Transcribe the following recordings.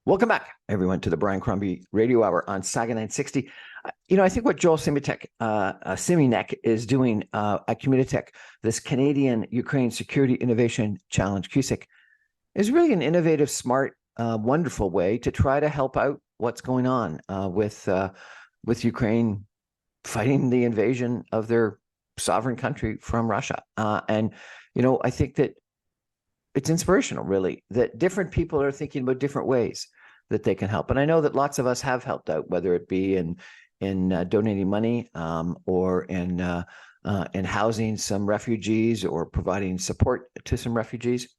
Welcome back, everyone, to the Brian Crombie Radio Hour on Saga 960. I think what Joel Siminek is doing at Communitech, this Canadian Ukraine Security Innovation Challenge, CUSIC, is really an innovative, smart, wonderful way to try to help out what's going on with Ukraine fighting the invasion of their sovereign country from Russia. I think that it's inspirational, really, that different people are thinking about different ways that they can help. And I know that lots of us have helped out, whether it be in donating money or in housing some refugees or providing support to some refugees.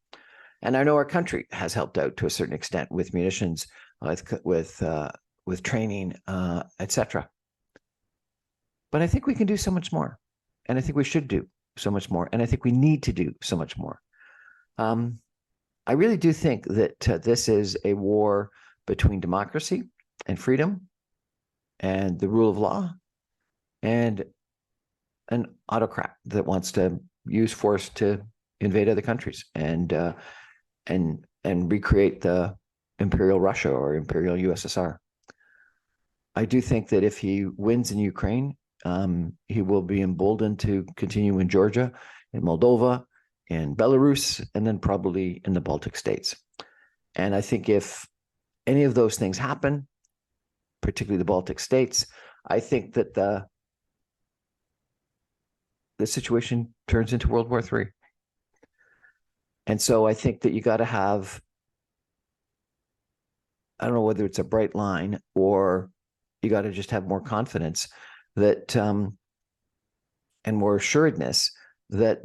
And I know our country has helped out to a certain extent with munitions, with training, etc. But I think we can do so much more, and I think we should do so much more, and I think we need to do so much more. I really do think that this is a war between democracy and freedom and the rule of law and an autocrat that wants to use force to invade other countries and recreate the Imperial Russia or Imperial USSR. I do think that if he wins in Ukraine, he will be emboldened to continue in Georgia, in Moldova, in Belarus, and then probably in the Baltic states. And I think if any of those things happen, particularly the Baltic states, I think that the situation turns into World War III. And so I think that you got to have, I don't know whether it's a bright line or you got to just have more confidence that and more assuredness that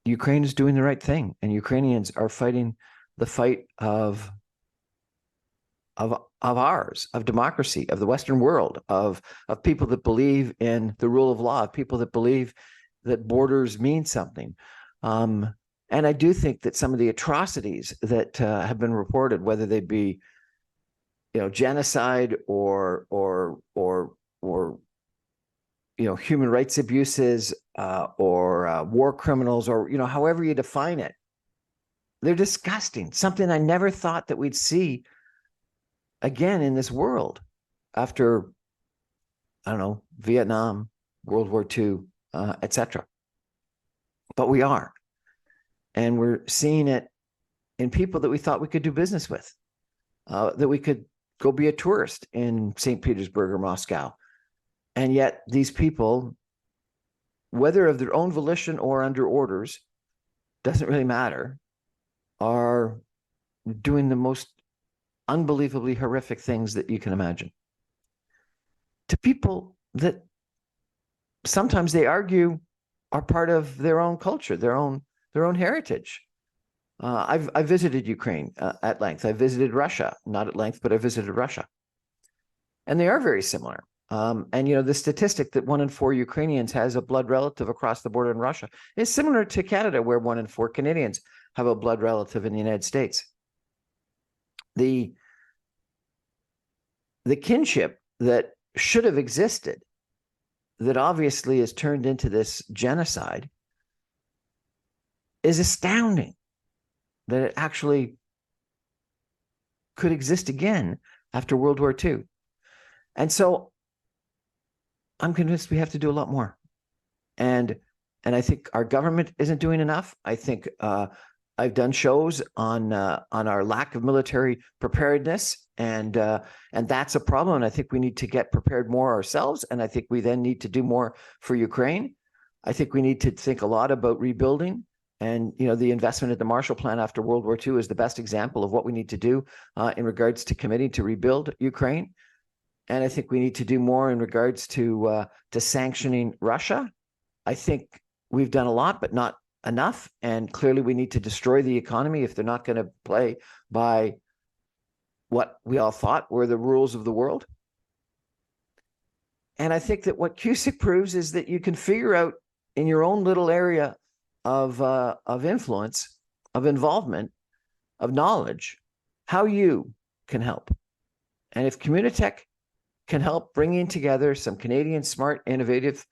Ukraine is doing the right thing, and Ukrainians are fighting the fight of ours, of democracy, of the Western world, of people that believe in the rule of law, of people that believe that borders mean something. And I do think that some of the atrocities that have been reported, whether they be, genocide or human rights abuses or war criminals, or however you define it, they're disgusting. Something I never thought that we'd see again in this world after, I don't know, Vietnam, World War II, etc. But we are, and we're seeing it in people that we thought we could do business with, that we could go be a tourist in St. Petersburg or Moscow. And yet these people, whether of their own volition or under orders, doesn't really matter, are doing the most unbelievably horrific things that you can imagine to people that sometimes they argue are part of their own culture, their own heritage. I've visited Ukraine at length. I visited Russia, not at length, but I visited Russia. And they are very similar. The statistic that 1 in 4 Ukrainians has a blood relative across the border in Russia is similar to Canada, where 1 in 4 Canadians have a blood relative in the United States. The kinship that should have existed, that obviously is turned into this genocide, is astounding that it actually could exist again after World War II. And so I'm convinced we have to do a lot more. And I think our government isn't doing enough. I think I've done shows on our lack of military preparedness, and that's a problem. And I think we need to get prepared more ourselves. And I think we then need to do more for Ukraine. I think we need to think a lot about rebuilding. And the investment in the Marshall Plan after World War II is the best example of what we need to do in regards to committing to rebuild Ukraine. And I think we need to do more in regards to sanctioning Russia. I think we've done a lot, but not enough. And clearly we need to destroy the economy if they're not going to play by what we all thought were the rules of the world. And I think that what CUSIC proves is that you can figure out in your own little area of influence, of involvement, of knowledge, how you can help. And if Communitech can help bringing together some Canadian smart, innovators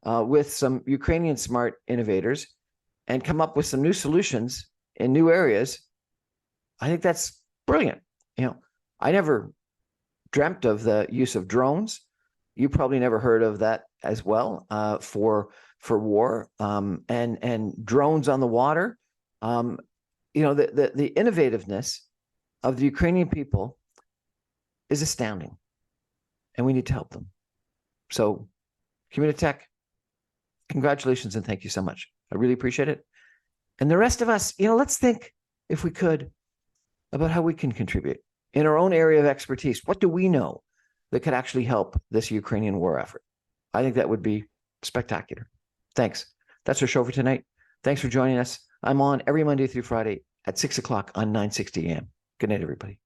with some Ukrainian smart innovators and come up with some new solutions in new areas, I think that's brilliant. I never dreamt of the use of drones. You probably never heard of that as well, for war, and drones on the water. The innovativeness of the Ukrainian people is astounding, and we need to help them. So, Communitech, congratulations and thank you so much. I really appreciate it. And the rest of us, let's think, if we could, about how we can contribute in our own area of expertise. What do we know that could actually help this Ukrainian war effort? I think that would be spectacular. Thanks. That's our show for tonight. Thanks for joining us. I'm on every Monday through Friday at 6 o'clock on 960 AM. Good night, everybody.